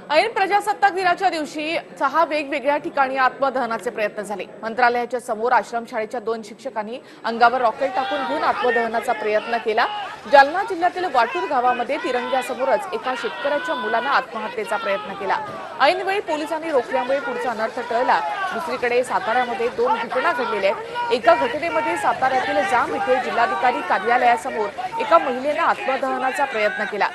ऐन प्रजासत्ताक दिनाच्या दिवशी 6 वेगवेगळ्या ठिकाणी आत्मदहनाचे प्रयत्न झाले। मंत्रालयाच्या समोर आश्रमशाळेच्या 2 शिक्षकांनी अंगावर रॉकेट टाकून घेऊन आत्मदहनाचा प्रयत्न केला। जालना जिल्ह्यातील वाटूर गावामध्ये तिरंग्यासमोरच एका शेतकऱ्याच्या मुलाने आत्महत्येचा प्रयत्न केला। ऐनवेळी पोलिसांनी रोखल्यामुळे पुढचा अनर्थ टळला। दुसरीकडे साताऱ्यामध्ये 2 घटना घडलेल्या आहेत। एका घटनेमध्ये साताऱ्यातील जाम येथे जिल्हाधिकारी कार्यालयासमोर एका महिलेने आत्मदहनाचा प्रयत्न केला।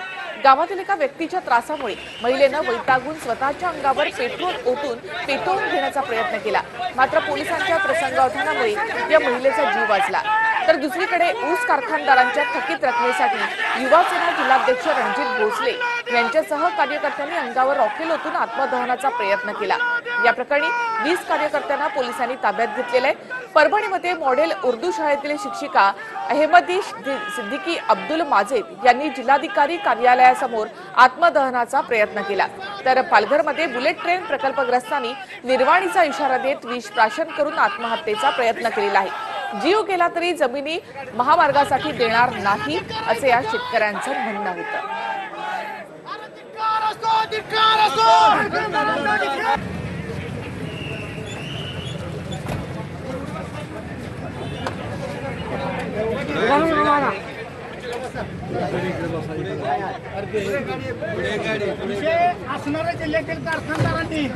गावातील एका व्यक्तीच्या त्रासामुळे महिलेने वैतागून स्वतःच्या अंगावर पेट्रोल ओतून पेटवून घेण्याचा प्रयत्न केला, मात्र पोलिसांच्या प्रसंगावधानामुळे या महिलेचा जीव वाचला। तर दुसरीकडे ऊस कारखानदारांच्या थकीत रकमेसाठी युवासेना जिल्हाध्यक्ष रणजित भोसले यांच्यासह कार्यकर्त्यांनी अंगावर रॉकेल ओतून आत्मदहनाचा प्रयत्न केला। या प्रकरणी 20 कार्यकर्त्यांना पोलिसांनी ताब्यात घेतलेले आहे। परभणीमध्ये मॉडेल उर्दू शाळेतील शिक्षिका अहमदी सिद्दीकी अब्दुल माजिद यांनी जिल्हाधिकारी कार्यालयासमोर आत्मदहनाचा प्रयत्न केला। तर पालघरमध्ये बुलेट ट्रेन प्रकल्पग्रस्तांनी निर्वाणीचा इशारा देत विष प्राशन करून आत्महत्येचा प्रयत्न केलेला आहे। जीव गेला तरी जमिनी महामार्गासाठी देणार नाही असे या शेतकऱ्यांचं म्हणणं होतं। असणाऱ्या जिल्ह्यातील कारखानदारांनी